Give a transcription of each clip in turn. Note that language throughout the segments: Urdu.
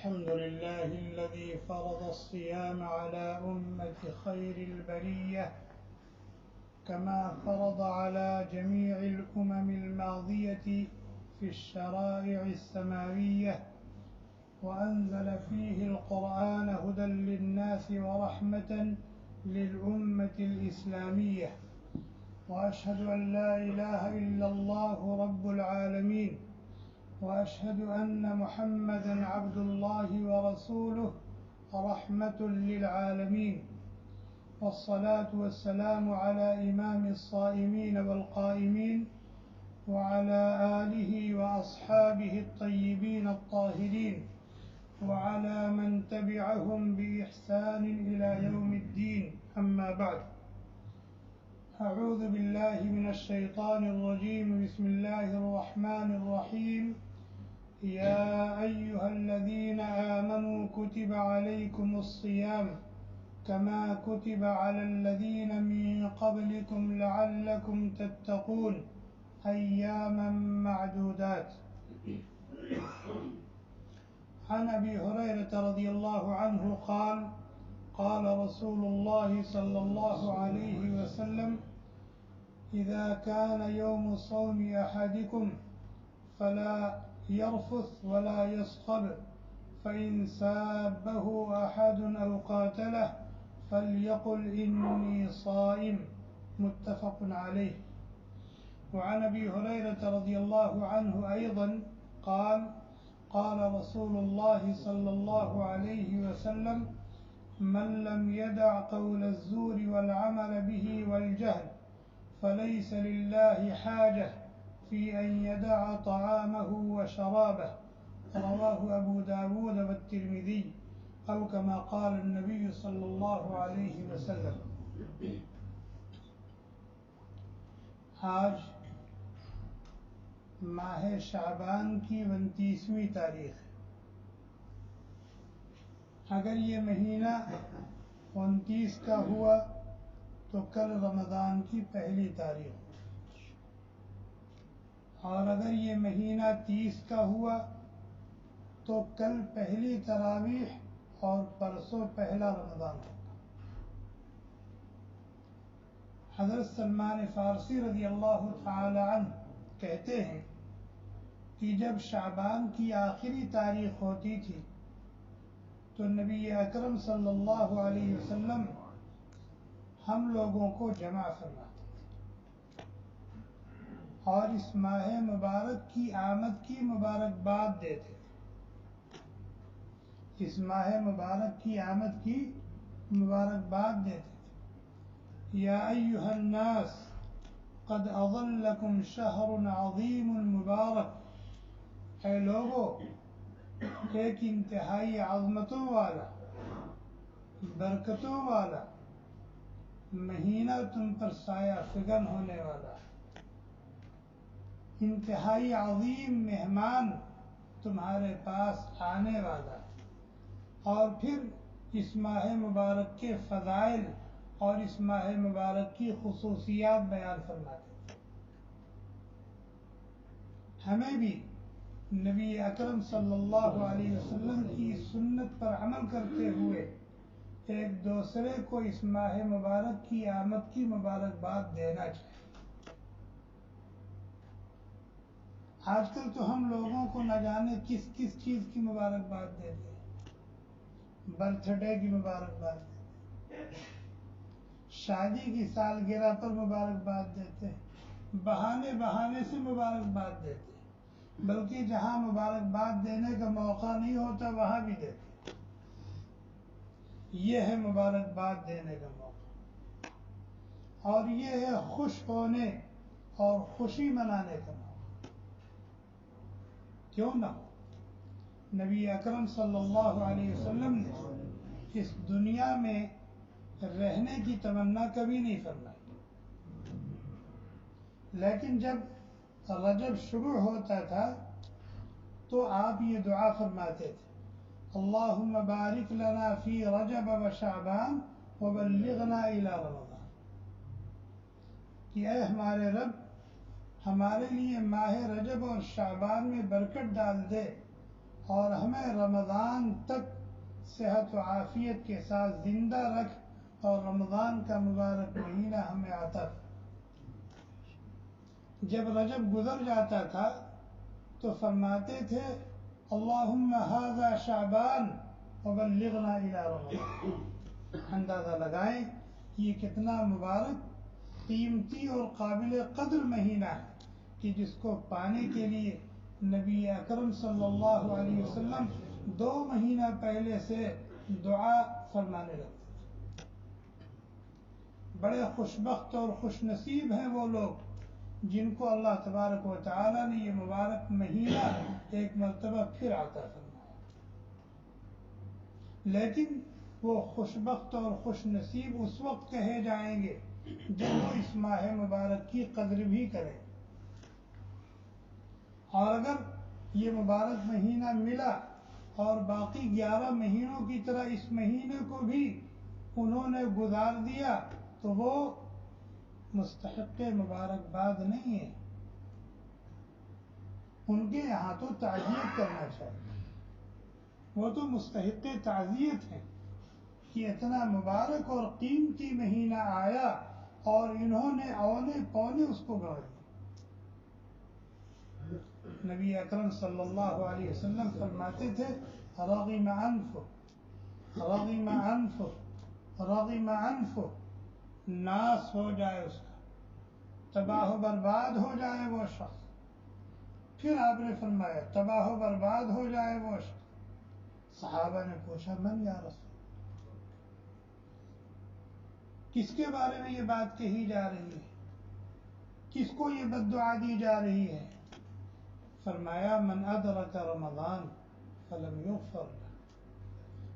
الحمد لله الذي فرض الصيام على أمة خير البرية كما فرض على جميع الأمم الماضية في الشرائع السماوية، وأنزل فيه القرآن هدى للناس ورحمة للأمة الإسلامية. وأشهد أن لا إله إلا الله رب العالمين، وأشهد أن محمدًا عبد الله ورسوله رحمة للعالمين. والصلاة والسلام على إمام الصائمين والقائمين وعلى آله وأصحابه الطيبين الطاهرين وعلى من تبعهم بإحسان إلى يوم الدين. أما بعد، أعوذ بالله من الشيطان الرجيم. بسم الله الرحمن الرحيم. يا أيها الذين آمنوا كتب عليكم الصيام كما كتب على الذين من قبلكم لعلكم تتقون أياما معدودات. عن أبي هريرة رضي الله عنه قال: قال رسول الله صلى الله عليه وسلم: إذا كان يوم صوم أحدكم فلا يرفث ولا يصخب، فإن سابه أحد أو قاتله فليقل إني صائم. متفق عليه. وعن أبي هريرة رضي الله عنه أيضا قال: قال رسول الله صلى الله عليه وسلم: من لم يدع قول الزور والعمل به والجهل فليس لله حاجة في أن يدع طعامه وشرابه. رواه أبو داود والترمذي، أو كما قال النبي صلی اللہ علیہ وسلم. آج ماہ شعبان کی 29ویں تاریخ ہے. اگر یہ مہینہ 29 کا ہوا تو کل رمضان کی پہلی تاریخ، اور اگر یہ مہینہ 30 کا ہوا تو کل پہلی تراویح اور پرسوں پہلا رمضان ہوگا. حضرت سلمان فارسی رضی اللہ تعالی عنہ کہتے ہیں کہ جب شعبان کی آخری تاریخ ہوتی تھی تو نبی اکرم صلی اللہ علیہ وسلم ہم لوگوں کو جمع فرماتے تھے اور اس ماہ مبارک کی آمد کی مبارکباد دیتے تھے. اس ماہ مبارک کی آمد کی مبارکباد دیتے تھے. یا ایھا الناس قد اظلکم شہر عظیم مبارک. اے لوگو، ایک انتہائی عظمتوں والا، برکتوں والا مہینہ تم پر سایہ فگن ہونے والا ہے. انتہائی عظیم مہمان تمہارے پاس آنے والا ہے. اور پھر اس ماہ مبارک کے فضائل اور اس ماہ مبارک کی خصوصیات بیان فرماتے ہیں. ہمیں بھی نبی اکرم صلی اللہ علیہ وسلم کی سنت پر عمل کرتے ہوئے ایک دوسرے کو اس ماہ مبارک کی آمد کی مبارکباد دینا چاہیے. آج کل تو ہم لوگوں کو نہ جانے کس کس چیز کی مبارکباد دیتے ہیں. برتھ ڈے کی مبارکباد دیتے ہیں، شادی کی سالگرہ پر مبارکباد دیتے ہیں، بہانے سے مبارکباد دیتے ہیں، بلکہ جہاں مبارکباد دینے کا موقع نہیں ہوتا وہاں بھی دیتے ہیں. یہ ہے مبارکباد دینے کا موقع، اور یہ ہے خوش ہونے اور خوشی منانے کا موقع. کیوں نہ ہو؟ نبی اکرم صلی اللہ علیہ وسلم نے اس دنیا میں رہنے کی تمنا کبھی نہیں فرمائی، لیکن جب رجب شروع ہوتا تھا تو آپ یہ دعا فرماتے تھے: اللہم بارک لنا فی رجب و شعبان وبلغنا الی رمضان. کہ اے ہمارے رب، ہمارے لیے ماہ رجب اور شعبان میں برکت ڈال دے اور ہمیں رمضان تک صحت و عافیت کے ساتھ زندہ رکھ اور رمضان کا مبارک مہینہ ہمیں عطا کر۔ جب رجب گزر جاتا تھا تو فرماتے تھے اللہم ھذا شعبان وبلغنا الی رمضان۔ اندازہ لگائیں کہ یہ کتنا مبارک، قیمتی اور قابل قدر مہینہ ہے کہ جس کو پانے کے لیے نبی اکرم صلی اللہ علیہ وسلم 2 مہینہ پہلے سے دعا فرمانے لگتے۔ بڑے خوشبخت اور خوش نصیب ہیں وہ لوگ جن کو اللہ تبارک و تعالی نے یہ مبارک مہینہ ایک مرتبہ پھر عطا فرمایا۔ لیکن وہ خوشبخت اور خوش نصیب اس وقت کہے جائیں گے جب وہ اس ماہ مبارک کی قدر بھی کریں۔ اور اگر یہ مبارک مہینہ ملا اور باقی 11 مہینوں کی طرح اس مہینے کو بھی انہوں نے گزار دیا تو وہ مستحق مبارکباد نہیں ہے، ان کے یہاں تو تعزیت کرنا چاہیے، وہ تو مستحق تعزیت ہیں کہ اتنا مبارک اور قیمتی مہینہ آیا اور انہوں نے اونے پونے اس کو گنوا دیا۔ نبی اکرم صلی اللہ علیہ وسلم فرماتے تھے رغم انف رغم انف رغم انف، ناس ہو جائے اس کا، تباہ و برباد ہو جائے وہ شخص۔ پھر آپ نے فرمایا تباہ و برباد ہو جائے وہ شخص۔ صحابہ نے پوچھا من یا رسول، کس کے بارے میں یہ بات کہی جا رہی ہے، کس کو یہ بد دعا دی جا رہی ہے؟ فرمایا من ادرک رمضان فلم یغفر لہ،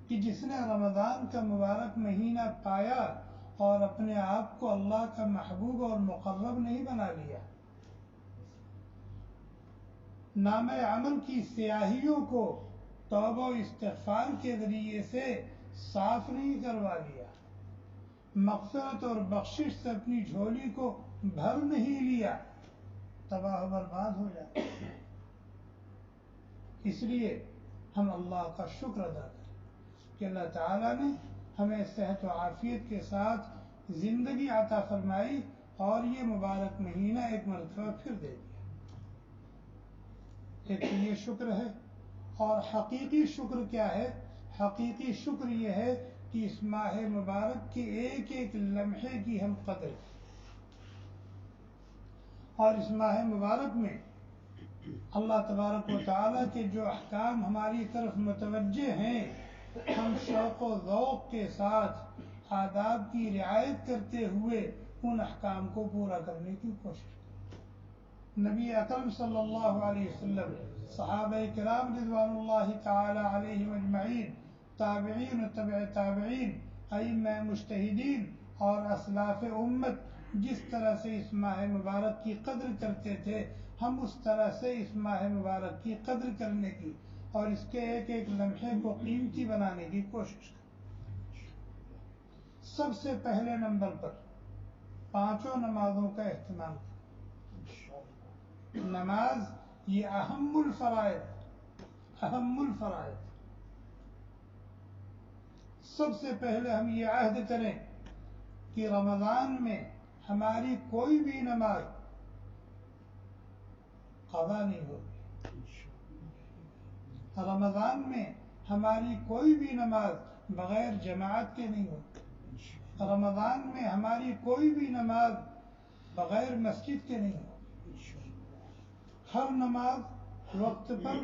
کہ جس نے رمضان کا مبارک مہینہ پایا اور اپنے آپ کو اللہ کا محبوب اور مقرب نہیں بنا لیا، نام عمل کی سیاہیوں کو توبہ و استغفار کے ذریعے سے صاف نہیں کروا لیا، مغفرت اور بخشش سے اپنی جھولی کو بھر نہیں لیا، تباہ و برباد ہو جائے۔ اس لیے ہم اللہ کا شکر ادا کریں کہ اللہ تعالیٰ نے ہمیں صحت و عافیت کے ساتھ زندگی عطا فرمائی اور یہ مبارک مہینہ ایک مرتبہ پھر دے دیا۔ ایک تو یہ شکر ہے، اور حقیقی شکر کیا ہے؟ حقیقی شکر یہ ہے کہ اس ماہ مبارک کے ایک ایک لمحے کی ہم قدر کریں، اور اس ماہ مبارک میں اللہ تبارک و تعالیٰ کے جو احکام ہماری طرف متوجہ ہیں، ہم شوق و ذوق کے ساتھ آداب کی رعایت کرتے ہوئے ان احکام کو پورا کرنے کی کوشش کریں۔ نبی اکرم صلی اللہ علیہ وسلم، صحابہ کرام رضوان اللہ تعالی علیہم اجمعین، تابعین و تبع تابعین، ائمہ مجتہدین اور اسلاف امت جس طرح سے اس ماہ مبارک کی قدر کرتے تھے، ہم اس طرح سے اس ماہ مبارک کی قدر کرنے کی اور اس کے ایک ایک لمحے کو قیمتی بنانے کی کوشش کریں۔ سب سے پہلے نمبر پر 5 نمازوں کا اہتمام کریں۔ نماز یہ اہم الفرائض۔ سب سے پہلے ہم یہ عہد کریں کہ رمضان میں ہماری کوئی بھی نماز قضا نہیں ہوگی، رمضان میں ہماری کوئی بھی نماز بغیر جماعت کے نہیں ہوگی، رمضان میں ہماری کوئی بھی نماز بغیر مسجد کے نہیں ہوگی، ہر نماز وقت پر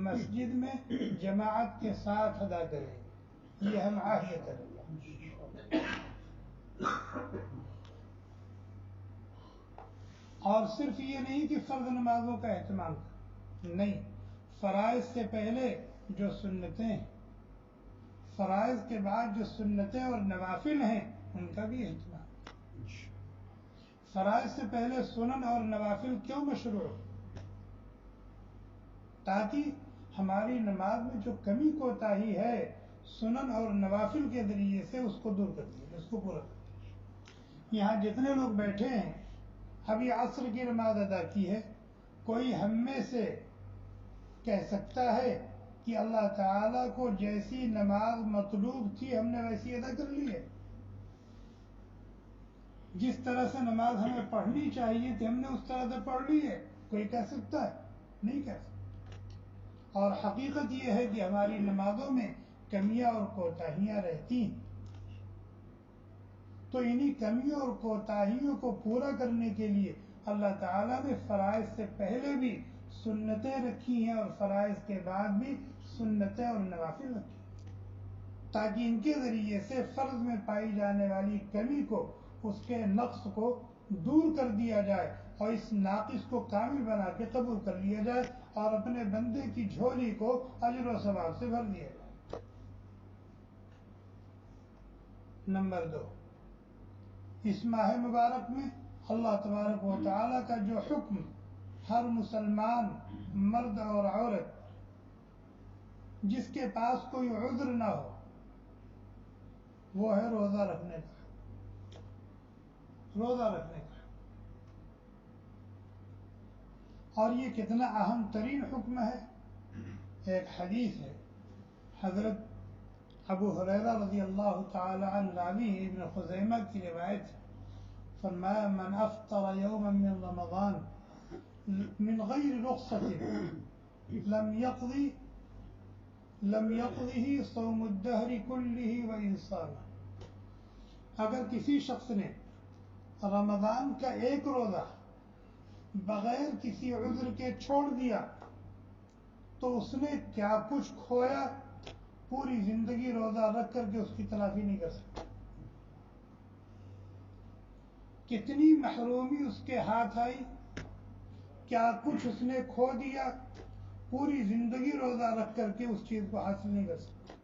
مسجد میں جماعت کے ساتھ ادا کریں، یہ ہم عہد کریں۔ اور صرف یہ نہیں کہ فرض نمازوں کا اہتمام کریں، نہیں، فرائض سے پہلے جو سنتیں ہیں، فرائض کے بعد جو سنتیں اور نوافل ہیں ان کا بھی اہتمام کریں۔ فرائض سے پہلے سنن اور نوافل کیوں مشروع؟ تاکہ ہماری نماز میں جو کمی کوتاہی ہے سنن اور نوافل کے ذریعے سے اس کو دور کر دیا، اس کو پورا کر دیا۔ یہاں جتنے لوگ بیٹھے ہیں ابھی عصر کی نماز ادا کی ہے، کوئی ہم میں سے کہہ سکتا ہے کہ اللہ تعالیٰ کو جیسی نماز مطلوب تھی ہم نے ویسی ادا کر لی ہے. جس طرح سے نماز ہمیں پڑھنی چاہیے تھی ہم نے اس طرح سے پڑھ لی ہے. کوئی کہہ سکتا ہے؟ نہیں کہہ سکتا. اور حقیقت یہ ہے کہ ہماری نمازوں میں کمیاں اور کوتاہیاں رہتی ہیں. تو انہی کمیوں اور کوتاہیوں کو پورا کرنے کے لیے اللہ تعالیٰ نے فرائض سے پہلے بھی سنتیں رکھی ہیں اور فرائض کے بعد بھی سنتیں اور نوافل رکھی ہیں، تاکہ ان کے ذریعے سے فرض میں پائی جانے والی کمی کو، اس کے نقص کو دور کر دیا جائے اور اس ناقص کو کامل بنا کے قبول کر لیا جائے اور اپنے بندے کی جھولی کو اجر و ثواب سے بھر دیا جائے. نمبر 2، اس ماہ مبارک میں اللہ تبارک و تعالیٰ کا جو حکم ہر مسلمان مرد اور عورت جس کے پاس کوئی عذر نہ ہو وہ ہے روزہ رکھنے کا. روزہ رکھنے کا. اور یہ کتنا اہم ترین حکم ہے. ایک حدیث ہے، حضرت ابو ہریرہ رضی اللہ تعالی عنہ راوی ہے، ابن خزیمہ کی روایت ہے، فرمایا من افطر یوما من رمضان من غیر رخصة لم يقضه صوم الدهر كله وإن صام. اگر کسی شخص نے رمضان کا ایک روزہ بغیر کسی عذر کے چھوڑ دیا تو اس نے کیا کچھ کھویا، پوری زندگی روزہ رکھ کر کے اس کی تلافی نہیں کر سکتا. کتنی محرومی اس کے ہاتھ آئی، کیا کچھ اس نے کھو دیا، پوری زندگی روزہ رکھ کر کے اس چیز کو حاصل نہیں کر سکتا.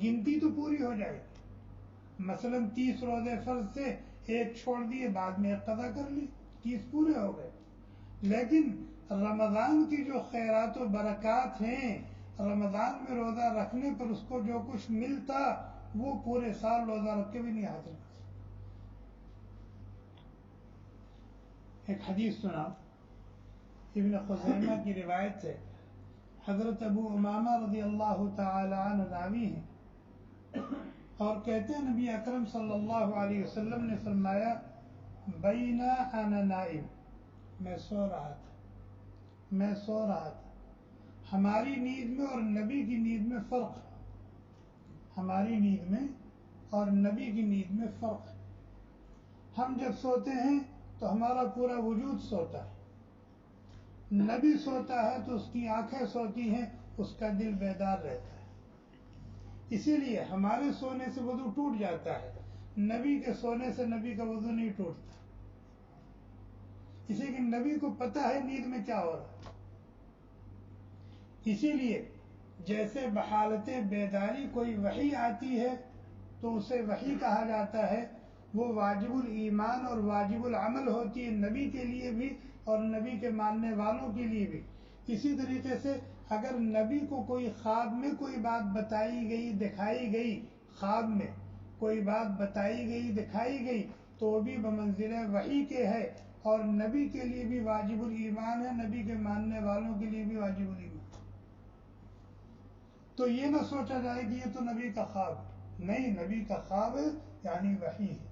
گنتی تو پوری ہو جائے گی. مثلا 30 روزے فرض سے ایک چھوڑ دیے، بعد میں ایک قضا کر لی، 30 پورے ہو گئے. لیکن رمضان کی جو خیرات و برکات ہیں، رمضان میں روزہ رکھنے پر اس کو جو کچھ ملتا وہ پورے سال روزہ رکھ کے بھی نہیں حاصل کر سکتا. ایک حدیث سنا، ابن خزیمہ کی روایت ہے، حضرت ابو امامہ رضی اللہ تعالی عنہ راوی ہیں اور کہتے ہیں نبی اکرم صلی اللہ علیہ وسلم نے فرمایا بینا انا نائم، میں سو رہا تھا. ہماری نیند میں اور نبی کی نیند میں فرق ہے. ہماری نیند میں اور نبی کی نیند میں فرق ہے. ہم جب سوتے ہیں تو ہمارا پورا وجود سوتا ہے. نبی سوتا ہے تو اس کی آنکھیں سوتی ہیں، اس کا دل بیدار رہتا ہے. اسی لیے ہمارے سونے سے وضو ٹوٹ جاتا ہے، نبی کے سونے سے نبی کا وضو نہیں ٹوٹتا. اسی کہ نبی کو پتہ ہے نیند میں کیا ہو رہا ہے. اسی لیے جیسے بحالت بیداری کوئی وحی آتی ہے تو اسے وحی کہا جاتا ہے، وہ واجب الایمان اور واجب العمل ہوتی ہے نبی کے لیے بھی اور نبی کے ماننے والوں کے لیے بھی. اسی طریقے سے اگر نبی کو کوئی خواب میں کوئی بات بتائی گئی، دکھائی گئی، خواب میں کوئی بات بتائی گئی، دکھائی گئی، تو وہ بھی بمنزلہ وحی کے ہے اور نبی کے لیے بھی واجب الایمان ہے، نبی کے ماننے والوں کے لیے بھی واجب الایمان. تو یہ نہ سوچا جائے کہ یہ تو نبی کا خواب ہے. نہیں، نبی کا خواب ہے یعنی وحی ہے.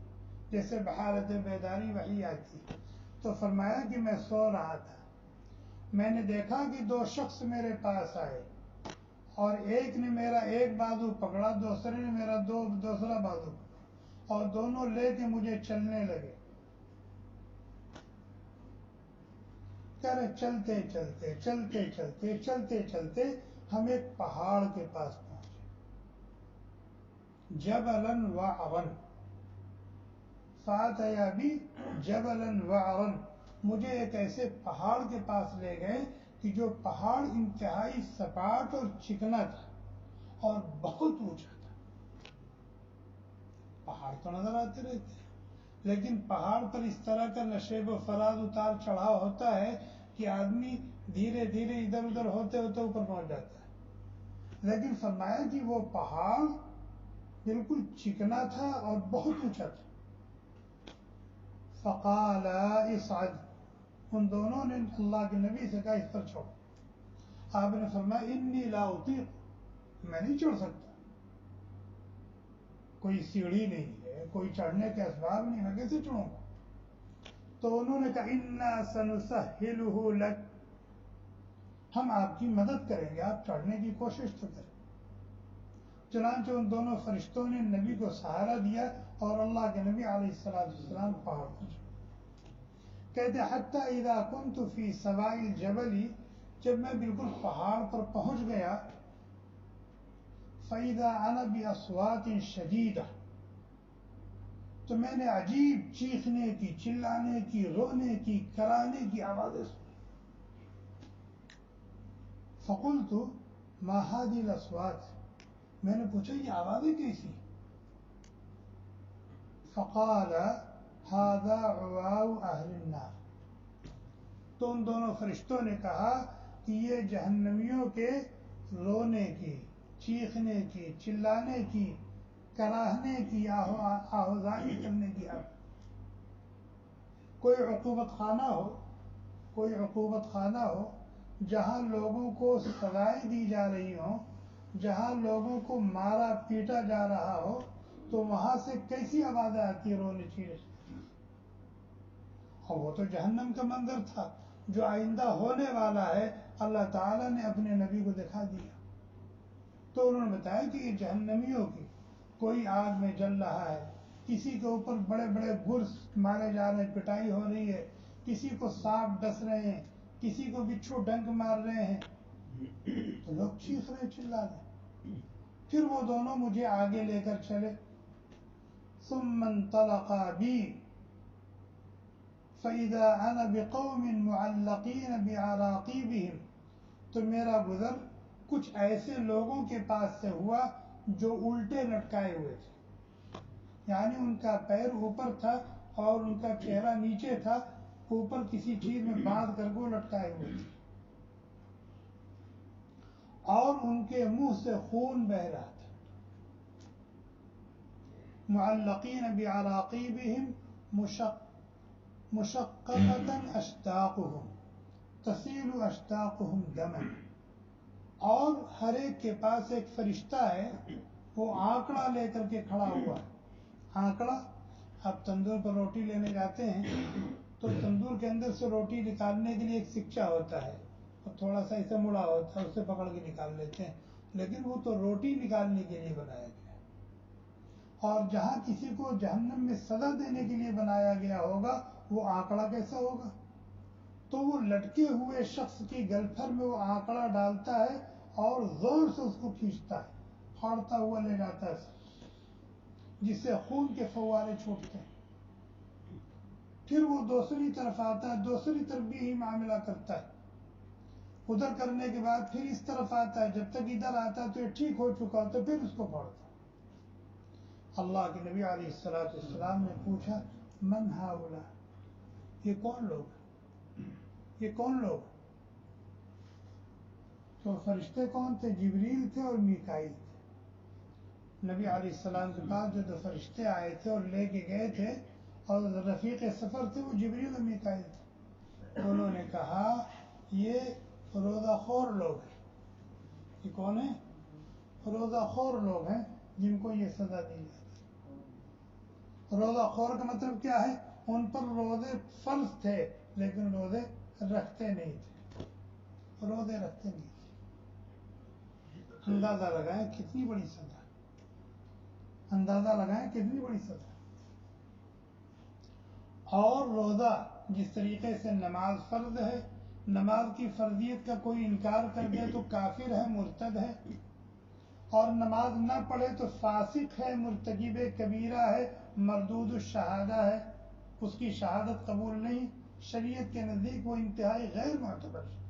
جیسے بحالت بیداری وحی آتی. تو فرمایا کہ میں سو رہا تھا، میں نے دیکھا کہ 2 شخص میرے پاس آئے اور ایک نے میرا ایک بازو پکڑا، دوسرے نے میرا دوسرا بازو پکڑا اور دونوں لے کے مجھے چلنے لگے. چلتے چلتے چلتے چلتے چلتے چلتے ہم ایک پہاڑ کے پاس پہنچے. جبلاً وعرن، فاتیا بھی جبلاً وعرن، مجھے ایک ایسے پہاڑ کے پاس لے گئے کہ جو پہاڑ انتہائی سپاٹ اور چکنا تھا اور بہت اونچا تھا. پہاڑ تو نظر آتے رہتے ہیں لیکن پہاڑ پر اس طرح کا نشیب و فراز اتار چڑھاؤ ہوتا ہے کہ آدمی دھیرے دھیرے ادھر ادھر ہوتے ہوتے اوپر پہنچ جاتا ہے. لیکن فرمایا کہ وہ پہاڑ بالکل چکنا تھا اور بہت اونچا تھا. فقال اصعد، ان دونوں نے اللہ کے نبی سے کہا اس پر چھوڑ. آپ نے فرمایا انی لا اطیق، میں نہیں چڑھ سکتا، کوئی سیڑھی نہیں ہے، کوئی چڑھنے کے اسباب نہیں، میں کیسے چڑھوں گا؟ تو انہوں نے کہا انا سنسہلہ لک، ہم آپ کی مدد کریں گے، آپ چڑھنے کی کوشش تو کریں۔ چنانچہ ان دونوں فرشتوں نے نبی کو سہارا دیا اور اللہ کے نبی علیہ السلام پہاڑ پر چڑھے۔ کہتے حتی اذا کنت فی سواء الجبل، جب میں بالکل پہاڑ پر پہنچ گیا، فَإِذَا أَنَا بِأَصْوَاتٍ شَدِيدَةٍ، تو میں نے عجیب چیخنے کی، چلانے کی، رونے کی، کرانے کی آوازیں سنی۔ فَقُلْتُ مَا هَذِهِ الْأَصْوَاتِ، میں نے پوچھا یہ آوازیں کیسی؟ فَقَالَ هَذَا عُوَاءُ أَهْلِ النَّارِ، تو ان دونوں فرشتوں نے کہا کہ یہ جہنمیوں کے رونے کی، چیخنے کی، چلانے کی، کراہنے کی، آہوزانی کرنے کی آواز۔ کوئی عقوبت خانہ ہو، کوئی عقوبت خانہ ہو جہاں لوگوں کو سزائیں دی جا رہی ہوں، جہاں لوگوں کو مارا پیٹا جا رہا ہو، تو وہاں سے کیسی آوازیں آتی ہیں؟ رونے چیخنے۔ اور وہ تو جہنم کا منظر تھا جو آئندہ ہونے والا ہے، اللہ تعالیٰ نے اپنے نبی کو دکھا دیا۔ تو انہوں نے بتایا کہ یہ جہنمیوں کی، کوئی آگ میں جل رہا ہے، کسی کے اوپر بڑے بڑے گرز مارے جا رہے ہیں، پٹائی ہو رہی ہے، کسی کو سانپ ڈس رہے ہیں، کسی کو بچھو ڈنک مار رہے ہیں، تو لوگ چیخ رہے چلا رہے۔ پھر وہ دونوں مجھے آگے لے کر چلے۔ ثم انطلقا بی فَإِذَا أَنَا بِقَوْمٍ مُعَلَّقِينَ بِعَرَاقِيبِهِمْ، تو میرا گزر کچھ ایسے لوگوں کے پاس سے ہوا جو الٹے لٹکائے ہوئے تھے، یعنی ان کا پیر اوپر تھا اور ان کا چہرہ نیچے تھا، اوپر کسی چیز میں باندھ کر وہ لٹکائے ہوئے تھے، اور ان کے منہ سے خون بہہ رہا تھا۔ معلقین بعراقیبہم مشققۃ اشتاقہم تسیل اشتاقہم دما، اور ہر ایک کے پاس ایک فرشتہ ہے، وہ آنکڑا لے کر کے کھڑا ہوا ہے۔ آنکڑا، آپ تندور پر روٹی لینے جاتے ہیں تو تندور کے اندر سے روٹی نکالنے کے لیے ایک سکچا ہوتا ہے اور تھوڑا سا اسے مڑا ہوتا ہے، اسے پکڑ کے نکال لیتے ہیں، لیکن وہ تو روٹی نکالنے کے لیے بنایا گیا ہے۔ اور جہاں کسی کو جہنم میں سزا دینے کے لیے بنایا گیا ہوگا، وہ آنکڑا کیسا ہوگا؟ تو وہ لٹکے ہوئے شخص کی گلفر میں وہ آنکڑا ڈالتا ہے اور زور سے اس کو کھینچتا ہے، پھاڑتا ہوا لے جاتا ہے، جس سے خون کے فوارے چھوٹتے ہیں۔ پھر وہ دوسری طرف آتا ہے، دوسری طرف بھی یہی معاملہ کرتا ہے، ادھر کرنے کے بعد پھر اس طرف آتا ہے، جب تک ادھر آتا ہے تو یہ ٹھیک ہو چکا ہوتا ہے، پھر اس کو پھاڑتا ہے۔ اللہ کے نبی علیہ السلام نے پوچھا من ہؤلاء، یہ کون لوگ، یہ کون لوگ؟ تو فرشتے کون تھے؟ جبریل تھے اور میکائیل تھے۔ نبی علیہ السلام کے پاس جو دو فرشتے آئے تھے اور لے کے گئے تھے اور رفیق سفر تھے، وہ جبریل اور میکائیل تھے۔ انہوں نے کہا یہ روزہ خور لوگ ہیں۔ یہ کون ہیں؟ روزہ خور لوگ ہیں جن کو یہ سزا دی جاتی ہے۔ روزہ خور کا مطلب کیا ہے؟ ان پر روزے فرض تھے لیکن روزے رکھتے نہیں تھے، روزے رکھتے نہیں تھے۔ اندازہ لگائیں کتنی بڑی سزا، اندازہ لگائیں کتنی بڑی سزا۔ اور روزہ جس طریقے سے نماز فرض ہے، نماز کی فرضیت کا کوئی انکار کر دے تو کافر ہے، مرتد ہے، اور نماز نہ پڑھے تو فاسق ہے، مرتکب کبیرہ ہے، مردود الشہادہ ہے، اس کی شہادت قبول نہیں، شریعت کے نزدیک وہ انتہائی غیر معتبر ہے۔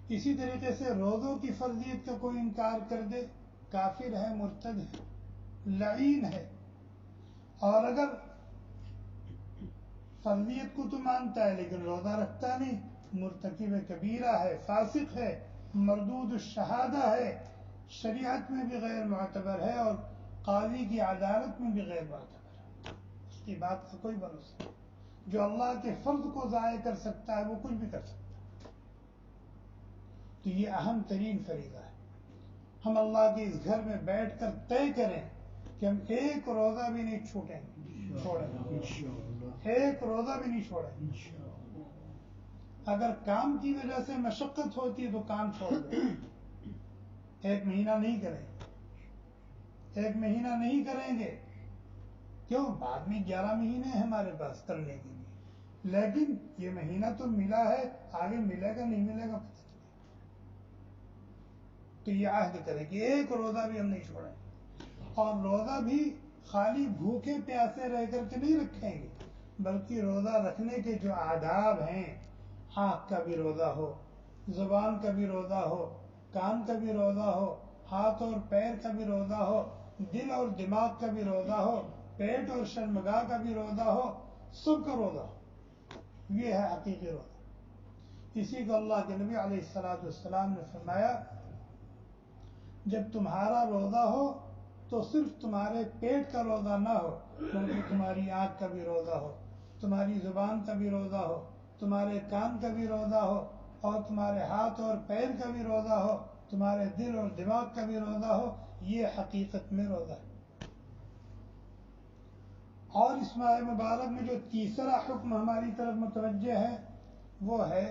اسی طریقے سے روزوں کی فرضیت کا کوئی انکار کر دے، کافر ہے، مرتد ہے، لعین ہے۔ اور اگر فرضیت کو تو مانتا ہے لیکن روزہ رکھتا نہیں، مرتکب کبیرہ ہے، فاسق ہے، مردود الشہادہ ہے، شریعت میں بھی غیر معتبر ہے اور قاضی کی عدالت میں بھی غیر معتبر ہے، اس کی بات کا کوئی بھروسہ نہیں۔ جو اللہ کے فرض کو ضائع کر سکتا ہے وہ کچھ بھی کر سکتا ہے۔ تو یہ اہم ترین فریضہ ہے. ہم اللہ کے اس گھر میں بیٹھ کر طے کریں کہ ہم ایک روزہ بھی نہیں چھوڑیں گے, ایک روزہ بھی نہیں چھوڑیں گے. اگر کام کی وجہ سے مشقت ہوتی ہے تو کام چھوڑ دیں, ایک مہینہ نہیں کریں گے, ایک مہینہ نہیں کریں گے. کیوں؟ بعد میں 11 مہینے ہیں ہمارے پاس کرنے کے لیے, لیکن یہ مہینہ تو ملا ہے, آگے ملے گا نہیں ملے گا پتہ نہیں. تو یہ عہد کریں کہ ایک روزہ بھی ہم نہیں چھوڑیں گے, اور روزہ بھی خالی بھوکے پیاسے رہ کر کے نہیں رکھیں گے, بلکہ روزہ رکھنے کے جو آداب ہیں, آنکھ کا بھی روزہ ہو, زبان کا بھی روزہ ہو, کان کا بھی روزہ ہو, ہاتھ اور پیر کا بھی روزہ ہو, دل اور دماغ کا بھی روزہ ہو, پیٹ اور شرمگاہ کا بھی روزہ ہو, سب کا روزہ ہو. یہ ہے حقیقی روزہ. اسی کو اللہ کے نبی علیہ السلام نے فرمایا, جب تمہارا روزہ ہو تو صرف تمہارے پیٹ کا روزہ نہ ہو, بلکہ تمہاری آنکھ کا بھی روزہ ہو, تمہاری زبان کا بھی روزہ ہو, تمہارے کان کا بھی روزہ ہو, اور تمہارے ہاتھ اور پیر کا بھی روزہ ہو, تمہارے دل اور دماغ کا بھی روزہ ہو. یہ حقیقت میں روزہ ہے. اور اس ماہ مبارک میں جو تیسرا حکم ہماری طرف متوجہ ہے وہ ہے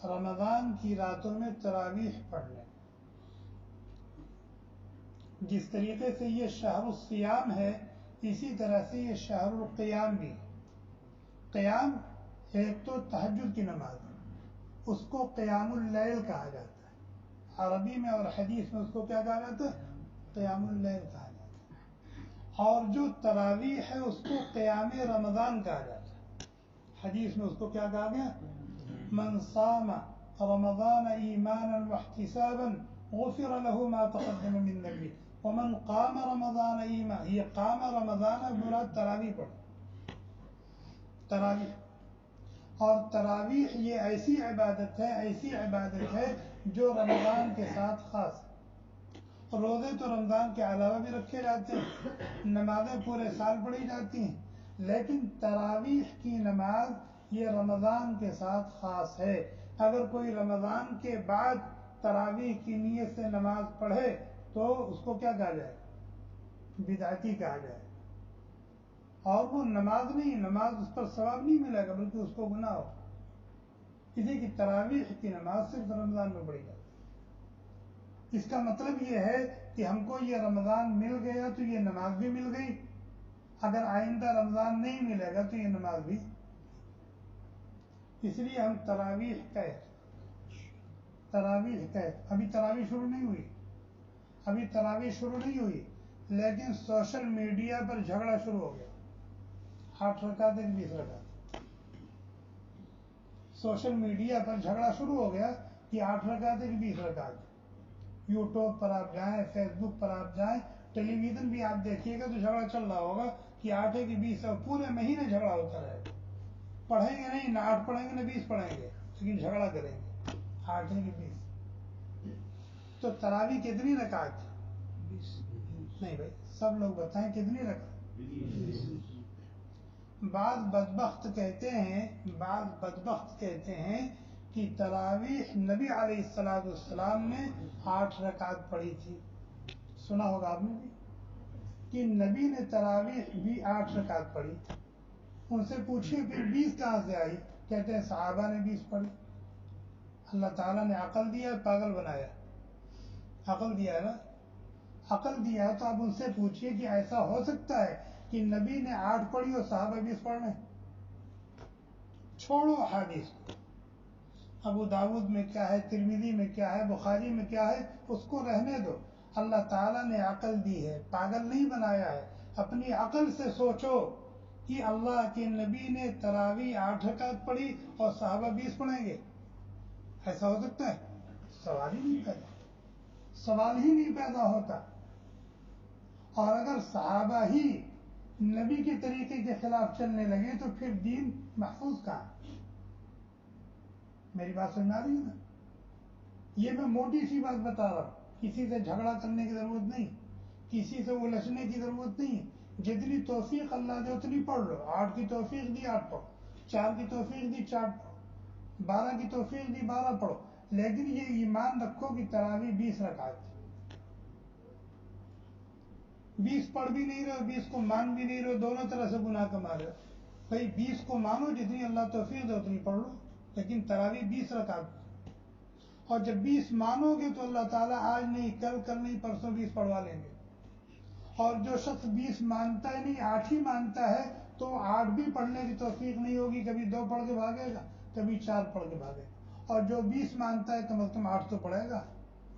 رمضان کی راتوں میں تراویح پڑھنے. جس طریقے سے یہ شہر الصیام ہے, اسی طرح سے یہ شہر القیام بھی. قیام ایک تو تہجد کی نماز ہے, اس کو قیام اللیل کہا جاتا ہے. عربی میں اور حدیث میں اس کو کیا کہا جاتا ہے؟ قیام اللیل کہا جاتا ہے. اور جو تراویح ہے اس کو قیام رمضان کہا جاتا ہے. حدیث میں اس کو کیا کہا گیا؟ من صام رمضان ایمانا واحتسابا غفر له ما تقدم من ذنبه ومن قام رمضان ایمانا. یہ قام رمضان مراد تراویح پڑھ, تراویح. اور تراویح یہ ایسی عبادت ہے جو رمضان کے ساتھ خاص ہے. روزے تو رمضان کے علاوہ بھی رکھے جاتے ہیں, نمازیں پورے سال پڑھی جاتی ہیں, لیکن تراویح کی نماز یہ رمضان کے ساتھ خاص ہے. اگر کوئی رمضان کے بعد تراویح کی نیت سے نماز پڑھے تو اس کو کیا کہا جائے؟ بدعتی کہا جائے. اور وہ نماز نہیں, نماز اس پر ثواب نہیں ملے گا بلکہ اس کو گناہ ہو. اسی کی تراویح کی نماز صرف رمضان میں پڑھی جاتی ہے. اس کا مطلب یہ ہے کہ ہم کو یہ رمضان مل گیا تو یہ نماز بھی مل گئی, اگر آئندہ رمضان نہیں ملے گا تو یہ نماز بھی. اس لیے ہم تراویح کہتے. ابھی تراویح شروع نہیں ہوئی, لیکن سوشل میڈیا پر جھگڑا شروع ہو گیا. 8 رکعت 20 رکعت. سوشل میڈیا پر جھگڑا شروع ہو گیا کہ 8 رکعت 20 رکعت. یوٹیوب پر آپ جائیں, فیس بک پر آپ جائیں, ٹیلی ویژن بھی آپ دیکھیے گا تو جھگڑا چل رہا ہوگا کہ 8 کی 20, پورے مہینے جھگڑا ہوتا رہے گا. پڑھیں گے نہیں, نہ 8 پڑھیں گے نہ 20 پڑھیں گے, لیکن جھگڑا کریں گے 8 کی 20. تو تراویح کتنی رکعت؟ 20. نہیں بھائی, سب لوگ بتائیں کتنی رکعت؟ 20. بعض بدبخت کہتے ہیں کہ تراویح نبی علیہ السلام نے 8 رکعت پڑھی تھی. سنا ہوگا آپ نے بھی کہ نبی نے تراویح بھی 8 رکعت پڑھی. ان سے پوچھیے پھر 20 کہاں سے آئی؟ کہتے ہیں صحابہ نے 20 پڑھی. اللہ تعالیٰ نے عقل دیا, پاگل بنایا. عقل دیا ہے نا, عقل دیا ہے تو آپ ان سے پوچھیے کہ ایسا ہو سکتا ہے کہ نبی نے 8 پڑھی اور صحابہ 20 پڑھ رہے ہیں؟ چھوڑو حدیث کو, ابو داود میں کیا ہے, ترمذی میں کیا ہے, بخاری میں کیا ہے, اس کو رہنے دو. اللہ تعالیٰ نے عقل دی ہے, پاگل نہیں بنایا ہے. اپنی عقل سے سوچو کہ اللہ کے نبی نے تراویح 8 رکعت پڑھی اور صحابہ 20 پڑھیں گے, ایسا ہو سکتا ہے؟ سوال ہی نہیں پیدا ہوتا. اور اگر صحابہ ہی نبی کے طریقے کے خلاف چلنے لگے تو پھر دین محفوظ کہاں؟ میری بات سمجھ آ رہی ہے نا؟ یہ میں موٹی سی بات بتا رہا ہوں, کسی سے جھگڑا کرنے کی ضرورت نہیں, کسی سے الجھنے کی ضرورت نہیں. جتنی توفیق اللہ دے اتنی پڑھ لو. 8 کی توفیق دی 8 پڑھو, 4 کی توفیق دی 4 پڑھو, 12 کی توفیق دی 12 پڑھو, لیکن یہ ایمان رکھو کہ تراویح 20 رکعت 20 پڑھ بھی نہیں رہے 20 کو مان بھی نہیں رہے، دونوں طرح سے گناہ کما رہے ہو. بھائی 20 کو مانو، جتنی اللہ توفیق دے اتنی پڑھ لو، لیکن تراویح 20 رکعت. اور جب 20 مانو گے تو اللہ تعالیٰ آج نہیں، کل نہیں، پرسوں 20 پڑھوا لیں گے. اور جو شخص 20 مانتا ہے نہیں، 8 ہی مانتا ہے، تو 8 بھی پڑھنے کی توفیق نہیں ہوگی. کبھی 2 پڑھ کے بھاگے گا، کبھی 4 پڑھ کے بھاگے گا. اور جو 20 مانتا ہے کم از کم 8 تو پڑھے گا،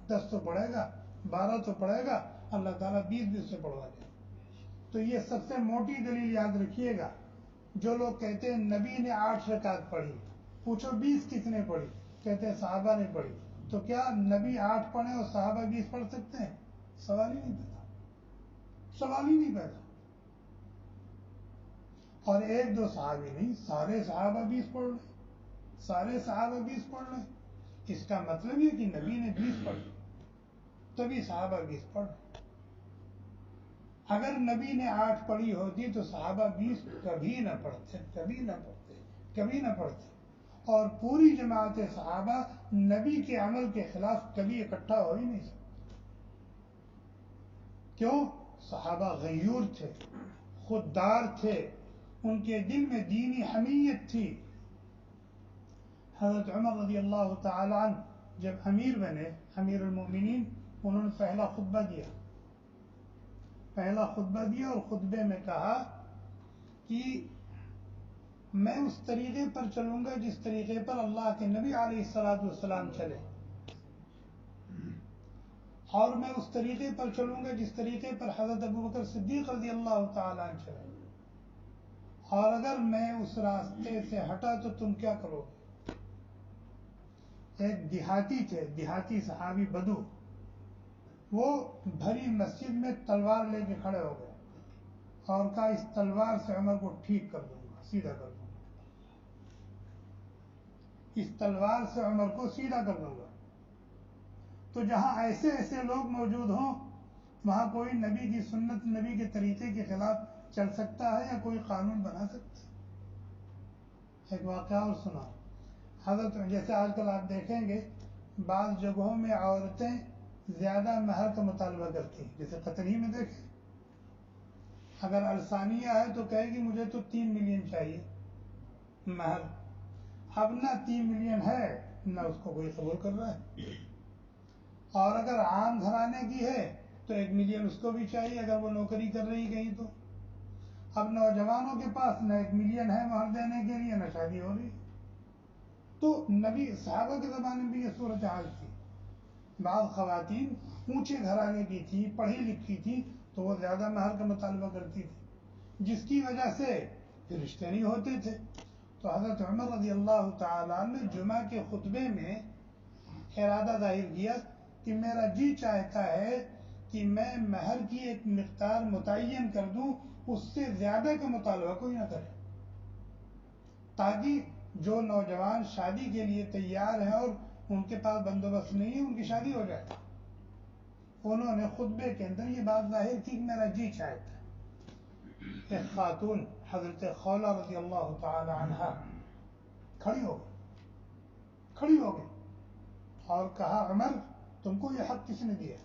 10 تو پڑھے گا، 12 تو پڑھے گا. اللہ تعالیٰ 20 بھی اس سے پڑھوا دے. تو یہ سب سے موٹی دلیل یاد رکھیے گا. جو لوگ کہتے ہیں نبی نے 8 رکعت پڑھی، پوچھو 20 کس نے پڑھی؟ کہتے ہیں صحابہ نے پڑھی. تو کیا نبی 8 پڑھے اور صحابہ 20 پڑھ سکتے ہیں؟ سوال ہی نہیں پیدا، سوال ہی نہیں پیدا. اور 1-2 صحابی نہیں، سارے صحابہ 20 پڑھ لیں، سارے صحابہ 20 پڑھ لیں. اس کا مطلب یہ کہ نبی نے 20 پڑھی تبھی صحابہ 20 پڑھ لیں. اگر نبی نے 8 پڑھی ہوتی تو صحابہ 20 کبھی نہ پڑھتے، کبھی نہ پڑھتے، کبھی نہ پڑھتے. اور پوری جماعت صحابہ نبی کے عمل کے خلاف کبھی اکٹھا ہو ہی نہیں سکتے. کیوں؟ صحابہ غیور تھے، خوددار تھے، ان کے دل میں دینی حمیت تھی. حضرت عمر رضی اللہ تعالی عنہ جب امیر بنے، امیر المؤمنین، انہوں نے پہلا خطبہ دیا اور خطبے میں کہا کہ میں اس طریقے پر چلوں گا جس طریقے پر اللہ کے نبی علیہ الصلوۃ والسلام چلے، اور میں اس طریقے پر چلوں گا جس طریقے پر حضرت ابوبکر صدیق رضی اللہ تعالیٰ عنہ چلے. اور اگر میں اس راستے سے ہٹا تو تم کیا کرو گے؟ ایک دیہاتی تھے، دیہاتی صحابی بدو، وہ بھری مسجد میں تلوار لے کے کھڑے ہو گئے اور کہا اس تلوار سے عمر کو ٹھیک کر دوں گا، سیدھا کر دوں گا، اس تلوار سے عمر کو سیدھا کر دوں گا. تو جہاں ایسے لوگ موجود ہوں وہاں کوئی نبی کی سنت، نبی کے طریقے کے خلاف چل سکتا ہے یا کوئی قانون بنا سکتا ہے؟ ایک واقعہ اور سنا. حضرت جیسے آج کل آپ دیکھیں گے بعض جگہوں میں عورتیں زیادہ مہر کا مطالبہ کرتی ہیں، جیسے قطر ہی میں دیکھیں، اگر الثانیہ ہے تو کہے گی مجھے تو 3 ملین چاہیے مہر. اب نہ 3 ملین ہے نہ اس کو کوئی قبول کر رہا ہے. اور اگر عام گھرانے کی ہے تو 1 ملین اس کو بھی چاہیے اگر وہ نوکری کر رہی کہیں تو. اب نوجوانوں کے پاس نہ 1 ملین ہے مہر دینے کے لیے، نہ شادی ہو رہی. تو نبی صحابہ کے زمانے میں بھی یہ صورتحال تھی. بعض خواتین اونچے گھرانے کی تھی، پڑھی لکھی تھی، تو وہ زیادہ مہر کا مطالبہ کرتی تھی، جس کی وجہ سے پھر رشتے نہیں ہوتے تھے. تو حضرت عمر رضی اللہ تعالیٰ نے جمعہ کے خطبے میں ارادہ ظاہر کیا کہ میرا جی چاہتا ہے کہ میں مہر کی ایک مقدار متعین کر دوں، اس سے زیادہ کا مطالبہ کوئی نہ کرے، تاکہ جو نوجوان شادی کے لیے تیار ہیں اور ان کے پاس بندوبست نہیں ہے ان کی شادی ہو جائے. انہوں نے خطبے کے اندر یہ بات ظاہر کی کہ میرا جی چاہتا ہے. ایک خاتون حضرت خولہ رضی اللہ تعالی عنہا کھڑی ہو گئی اور کہا عمر تم کو یہ حق کس نے دیا؟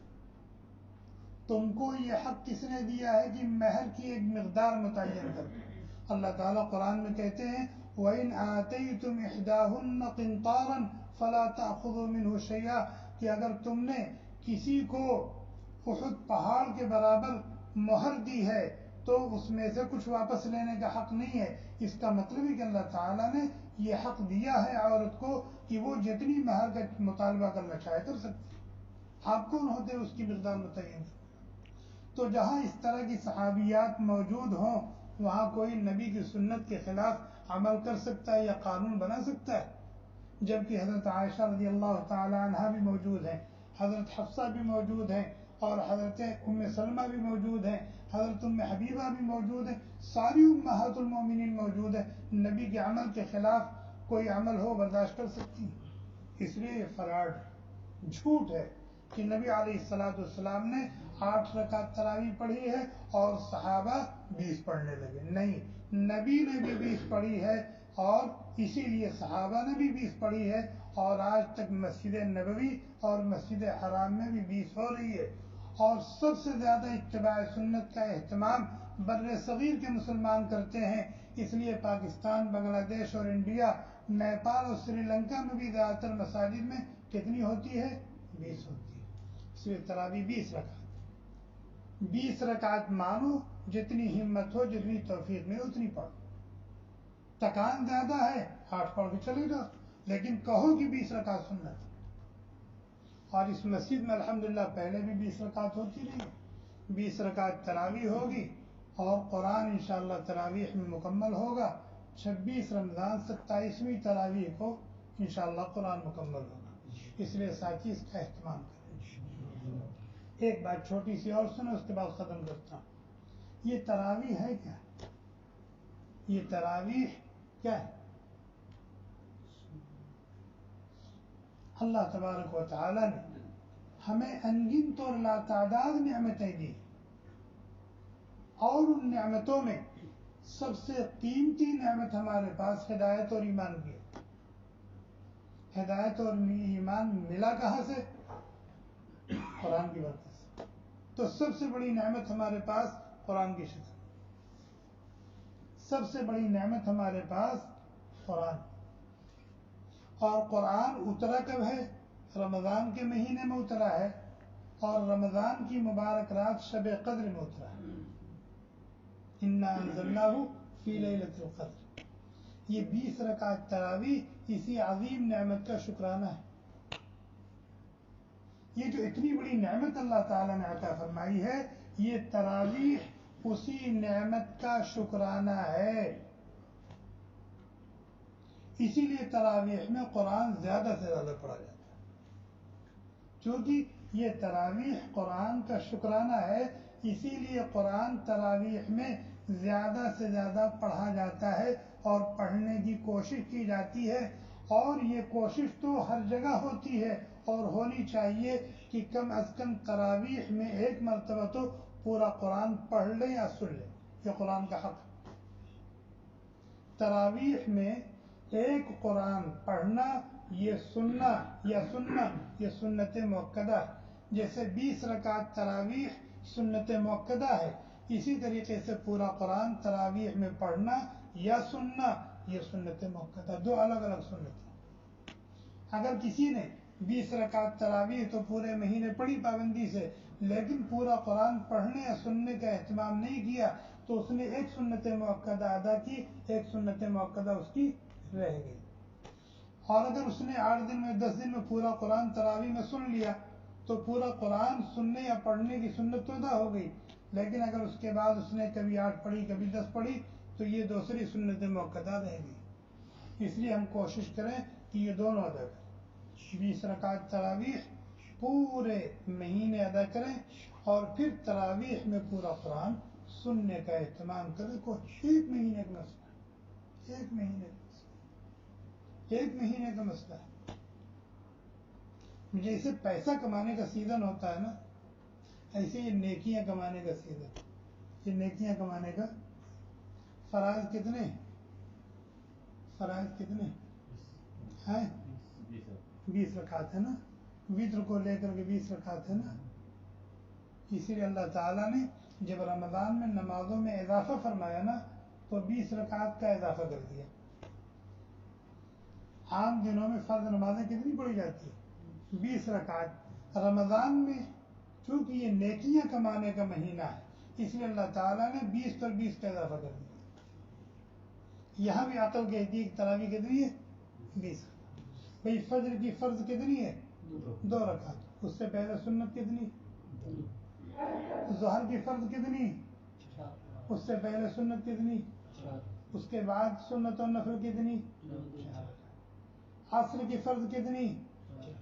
تم کو یہ حق کس نے دیا ہے کہ مہر کی ایک مقدار متعین کر دو؟ اللہ تعالیٰ قرآن میں کہتے ہیں وَإِنْ آتَيْتُمْ إِحْدَاهُنَّ قِنْطَارًا فَلَا تَأْخُذُوا مِنْهُ شَيْئًا، کہ اگر تم نے کسی کو احد پہاڑ کے برابر مہر دی ہے تو اس میں سے کچھ واپس لینے کا حق نہیں ہے. اس کا مطلب ہے کہ اللہ تعالیٰ نے یہ حق دیا ہے عورت کو کہ وہ جتنی مہر کا مطالبہ کرنا چاہے کر سکتی. آپ کون ہوتے اس کی مقدار متعین؟ تو جہاں اس طرح کی صحابیات موجود ہوں وہاں کوئی نبی کی سنت کے خلاف عمل کر سکتا ہے یا قانون بنا سکتا ہے؟ جبکہ حضرت عائشہ رضی اللہ تعالی عنہا بھی موجود ہیں، حضرت حفصہ بھی موجود ہیں، اور حضرت ام سلمہ بھی موجود ہیں، حضرت ام حبیبہ بھی موجود ہیں، ساری امہات المومنین موجود ہیں. نبی کے عمل کے خلاف کوئی عمل ہو برداشت کر سکتی ہیں؟ اس لیے یہ فراڈ جھوٹ ہے کہ نبی علیہ الصلوۃ والسلام نے 8 رکعت تراویح پڑھی ہے اور صحابہ 20 پڑھنے لگے. نہیں، نبی نے بھی 20 پڑھی ہے اور اسی لیے صحابہ نے بھی 20 پڑھی ہے اور آج تک مسجد نبوی اور مسجد حرام میں بھی 20 ہو رہی ہے. اور سب سے زیادہ اتباع سنت کا اہتمام بر صغیر کے مسلمان کرتے ہیں. اس لیے پاکستان، بنگلہ دیش اور انڈیا، نیپال اور سری لنکا میں بھی زیادہ تر مساجد میں کتنی ہوتی ہے؟ 20 ہوتی ہے. اس لیے تراویح 20 رکعت. 20 رکعت مانو، جتنی ہمت ہو، جتنی توفیق میں اتنی پڑھو. تکان زیادہ ہے 8 پڑھ کے چلے جاؤ، لیکن کہو کہ 20 رکعت سنت. اور اس مسجد میں الحمدللہ پہلے بھی 20 رکعت ہوتی رہی. 20 رکعت تراویح ہوگی اور قرآن انشاءاللہ تراویح میں مکمل ہوگا. 26 رمضان 27ویں تراویح کو انشاءاللہ قرآن مکمل ہوگا. اس لیے ساتھی اس کا اہتمام کریں. ایک بات چھوٹی سی اور سنیں، اس کے بعد ختم کرتا ہوں. یہ تراویح ہے کیا؟ یہ تراویح کیا ہے؟ اللہ تبارک و تعالی نے ہمیں انگنت اور لاتعداد نعمتیں دی، اور ان نعمتوں میں سب سے قیمتی نعمت ہمارے پاس ہدایت اور ایمان کی ہے. ہدایت اور ایمان ملا کہاں سے؟ قرآن کی برکت سے. تو سب سے بڑی نعمت ہمارے پاس قرآن کی شکل، سب سے بڑی نعمت ہمارے پاس قرآن. اور قرآن اترا کب ہے؟ رمضان کے مہینے میں اترا ہے، اور رمضان کی مبارک رات شب قدر میں اترا ہے. انا انزلناہ فی لیلۃ القدر. یہ 20 رکعت تراویح اسی عظیم نعمت کا شکرانہ ہے. یہ جو اتنی بڑی نعمت اللہ تعالیٰ نے عطا فرمائی ہے، یہ تراویح اسی نعمت کا شکرانہ ہے. اسی لیے تراویح میں قرآن زیادہ سے زیادہ پڑھا جاتا ہے، کیونکہ یہ تراویح قرآن کا شکرانہ ہے. اسی لیے قرآن تراویح میں زیادہ سے زیادہ پڑھا جاتا ہے اور پڑھنے کی کوشش کی جاتی ہے. اور یہ کوشش تو ہر جگہ ہوتی ہے اور ہونی چاہیے کہ کم از کم تراویح میں ایک مرتبہ تو پورا قرآن پڑھ لیں یا سن لیں. یہ قرآن کا حق ہے. تراویح میں ایک قرآن پڑھنا، یہ سننا یہ سنت مؤکدہ ہے. جیسے 20 رکعت تراویح سنت مؤکدہ ہے، اسی طریقے سے پورا قرآن تراویح میں پڑھنا یا سننا یہ سنت مؤکدہ. دو الگ الگ سنت. اگر کسی نے 20 رکعت تراویح تو پورے مہینے پڑھی پابندی سے، لیکن پورا قرآن پڑھنے یا سننے کا اہتمام نہیں کیا، تو اس نے ایک سنت مؤکدہ ادا کی، ایک سنت مؤکدہ اس کی رہ گئی. اور اگر اس نے 8 دن میں 10 دن میں پورا قرآن تراویح میں سن لیا تو پورا قرآن سننے یا پڑھنے کی سنت تو ادا ہو گئی، لیکن اگر اس کے بعد اس نے کبھی 8 پڑھی کبھی 10 پڑھی تو یہ دوسری سنت مؤکدہ رہ گئی. اس لیے ہم کوشش کریں کہ یہ دونوں ادا کریں. 20 رکعت تراویح پورے مہینے ادا کریں اور پھر تراویح میں پورا قرآن سننے کا اہتمام کریں. ایک مہینے کا مسئلہ ہے، ایک مہینے کا مسئلہ ہے. جیسے پیسہ کمانے کا سیزن ہوتا ہے نا، ایسے یہ نیکیاں کمانے کا سیزن. یہ نیکیاں کمانے کا فرائض کتنے ہیں؟ 20 رکعت ہے نا. وتر کو لے کر کے 20 رکعت ہے نا. اسی لیے اللہ تعالیٰ نے جب رمضان میں نمازوں میں اضافہ فرمایا نا تو 20 رکعت کا اضافہ کر دیا. عام دنوں میں فرض نمازیں کتنی پڑھی جاتی ہیں؟ 20 رکعت. رمضان میں چونکہ یہ نیکیاں کمانے کا مہینہ ہے، اس لیے اللہ تعالیٰ نے 20 پر 20 کا اضافہ کر دیا. یہاں بھی عقل کہتی ہے کہ تراویح کتنی ہے؟ 20. بھئی فجر کی فرض کتنی ہے؟ 2 رکعت. اس سے پہلے سنت کتنی؟ ظہر کی فرض کتنی؟ اس سے پہلے سنت کتنی؟ اس کے بعد سنت و نفل کتنی؟ عصر کی فرض کتنی؟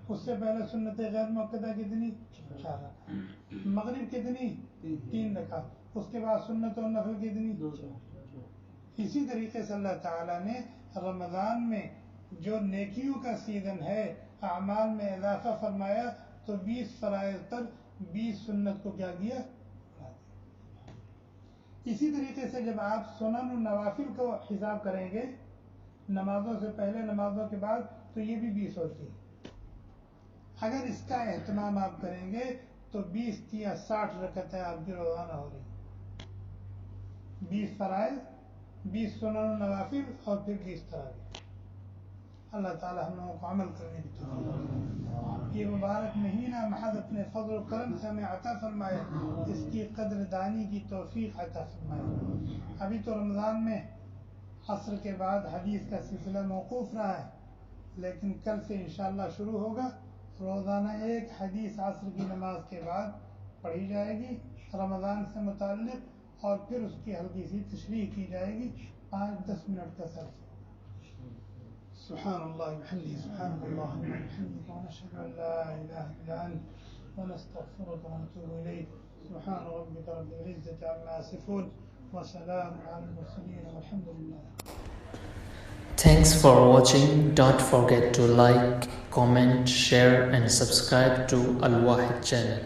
اس سے پہلے سنت غیر مؤکدہ کتنی؟ 4 رکعت. مغرب کتنی؟ 3 رکعت. اس کے بعد سنت و نفل کتنی؟ 2. اسی طریقے سے اللہ تعالیٰ نے رمضان میں جو نیکیوں کا سیزن ہے، اعمال میں اضافہ فرمایا تو 20 فرائض پر 20 سنت کو کیا کیا؟ اسی طریقے سے جب آپ سنن و نوافل کو حساب کریں گے، نمازوں سے پہلے نمازوں کے بعد تو یہ بھی 20 ہوتی ہے. اگر اس کا اہتمام آپ کریں گے تو 20 یا 60 رکعتیں آپ کی روزانہ ہو رہی. 20 فرائض، 20 سنن و نوافل اور پھر 20 تراویح. اللہ تعالی ہم لوگوں کو عمل کرنے کی توفیق. یہ مبارک مہینہ محض اپنے فضل و کرم سے ہمیں عطا فرمائے، اس کی قدر دانی کی توفیق عطا فرمائے. ابھی تو رمضان میں عصر کے بعد حدیث کا سلسلہ موقوف رہا ہے، لیکن کل سے انشاءاللہ شروع ہوگا. روزانہ ایک حدیث عصر کی نماز کے بعد پڑھی جائے گی رمضان سے متعلق، اور پھر اس کی ہلکی سی تشریح کی جائے گی. 5-10 منٹ کا سر. سبحان اللہ وبحمدہ، سبحانک اللہم وبحمدک، ونشہد ان لا الہ الا انت، ونستغفرک ونتوب الیک. سبحان ربک رب العزة عما یصفون، وسلام علی المرسلین، والحمد للہ. Thanks for watching. Don't forget to like, comment, share and subscribe to Al Wahid channel.